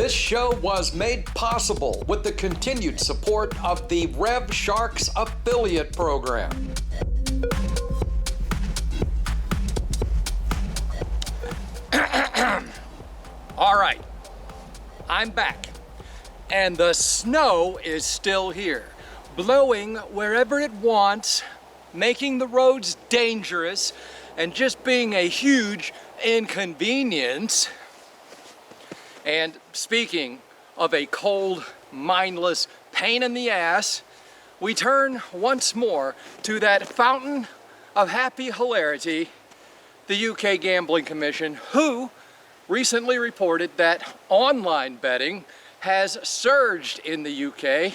This show was made possible with the continued support of the RevSharks affiliate program. All right, I'm back, and the snow is still here, blowing wherever it wants, making the roads dangerous, and just being a huge inconvenience. And speaking of a cold, mindless pain in the ass, we turn once more to that fountain of happy hilarity, the UK Gambling Commission, who recently reported that online betting has surged in the UK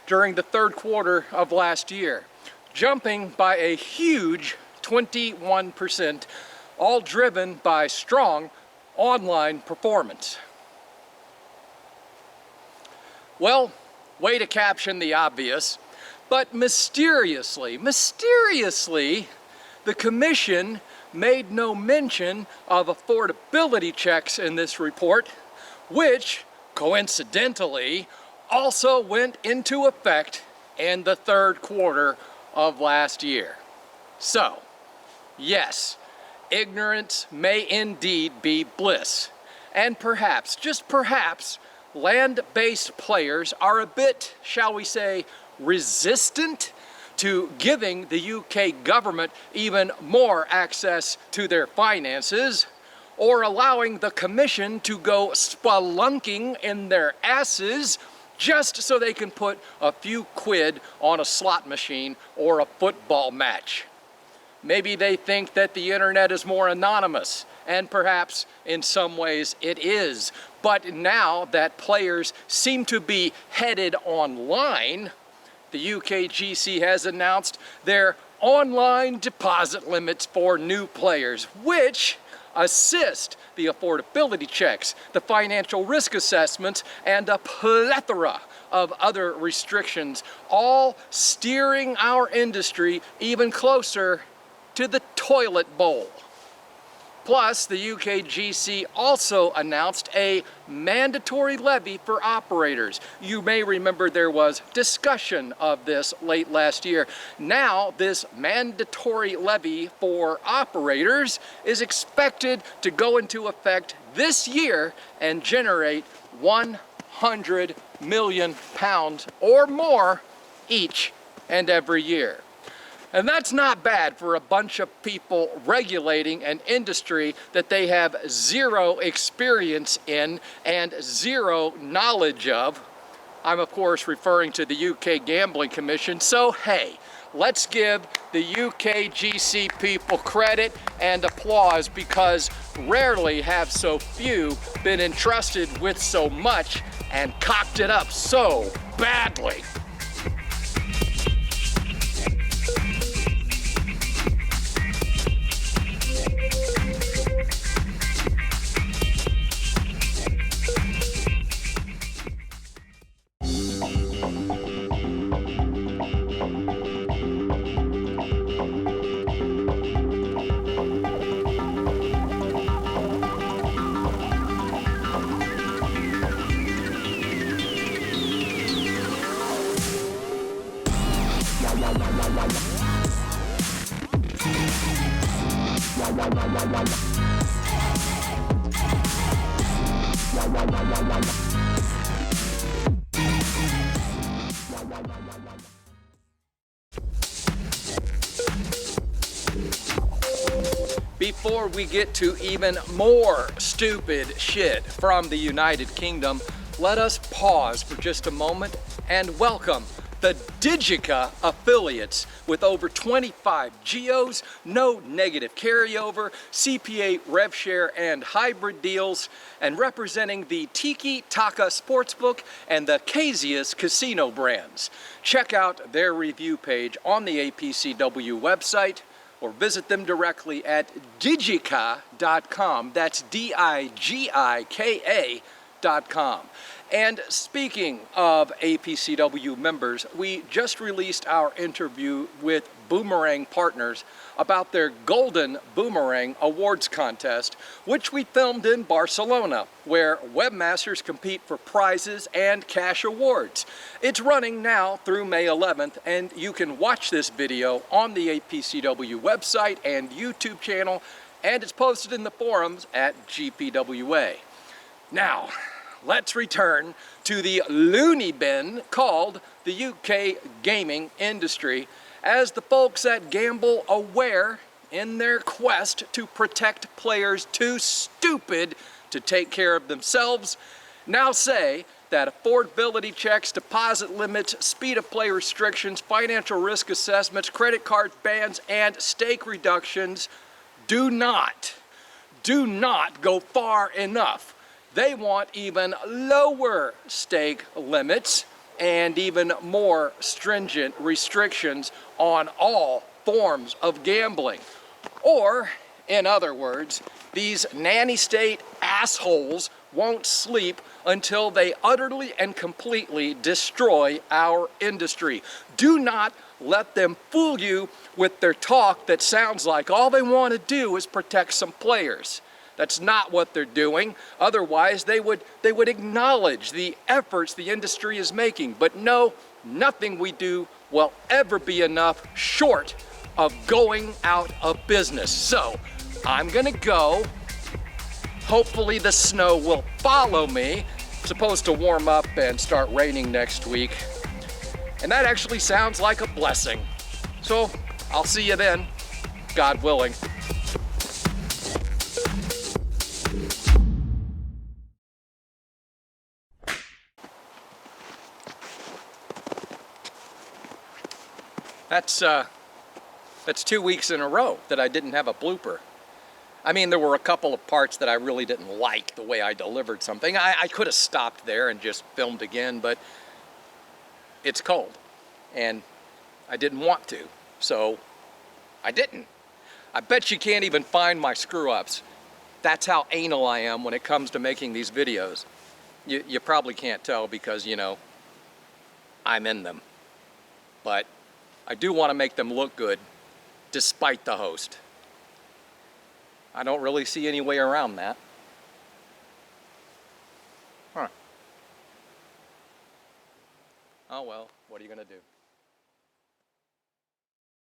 during the third quarter of last year, jumping by a huge 21%, all driven by strong online performance. Well, way to caption the obvious, but mysteriously, the Commission made no mention of affordability checks in this report, which, coincidentally, also went into effect in the third quarter of last year. So, yes, ignorance may indeed be bliss, and perhaps, just perhaps, land-based players are a bit, shall we say, resistant to giving the UK government even more access to their finances, or allowing the Commission to go spelunking in their asses just so they can put a few quid on a slot machine or a football match. Maybe they think that the internet is more anonymous, and perhaps in some ways it is. But now that players seem to be headed online, the UKGC has announced their online deposit limits for new players, which assist the affordability checks, the financial risk assessments, and a plethora of other restrictions, all steering our industry even closer to the toilet bowl. Plus, the UKGC also announced a mandatory levy for operators. You may remember there was discussion of this late last year. Now, this mandatory levy for operators is expected to go into effect this year and generate £100 million or more each and every year. And that's not bad for a bunch of people regulating an industry that they have zero experience in and zero knowledge of. I'm of course referring to the UK Gambling Commission, so hey, let's give the UKGC people credit and applause, because rarely have so few been entrusted with so much and cocked it up so badly. Before we get to even more stupid shit from the United Kingdom, let us pause for just a moment and welcome the Digica affiliates with over 25 geos, no negative carryover, CPA rev share and hybrid deals, and representing the Tiki Taka Sportsbook and the Casius Casino brands. Check out their review page on the APCW website, or visit them directly at digica.com. That's DIGIKA.com. And speaking of APCW members, we just released our interview with Boomerang partners about their Golden Boomerang Awards contest, which we filmed in Barcelona, where webmasters compete for prizes and cash awards. It's running now through May 11th, and you can watch this video on the APCW website and YouTube channel, and it's posted in the forums at GPWA. Now, let's return to the loony bin called the UK gaming industry, as the folks at GambleAware, in their quest to protect players too stupid to take care of themselves, now say that affordability checks, deposit limits, speed of play restrictions, financial risk assessments, credit card bans, and stake reductions do not go far enough. They want even lower stake limits and even more stringent restrictions on all forms of gambling. Or, in other words, these nanny state assholes won't sleep until they utterly and completely destroy our industry. Do not let them fool you with their talk that sounds like all they want to do is protect some players. That's not what they're doing. Otherwise, they would acknowledge the efforts the industry is making. But no, nothing we do will ever be enough short of going out of business. So, I'm gonna go. Hopefully the snow will follow me. It's supposed to warm up and start raining next week. And that actually sounds like a blessing. So, I'll see you then, God willing. That's 2 weeks in a row that I didn't have a blooper. I mean, there were a couple of parts that I really didn't like the way I delivered something. I could have stopped there and just filmed again, but it's cold and I didn't want to, so I didn't. I bet you can't even find my screw-ups. That's how anal I am when it comes to making these videos. You probably can't tell because, you know, I'm in them. But I do want to make them look good, despite the host. I don't really see any way around that. Huh. Oh well, what are you gonna do?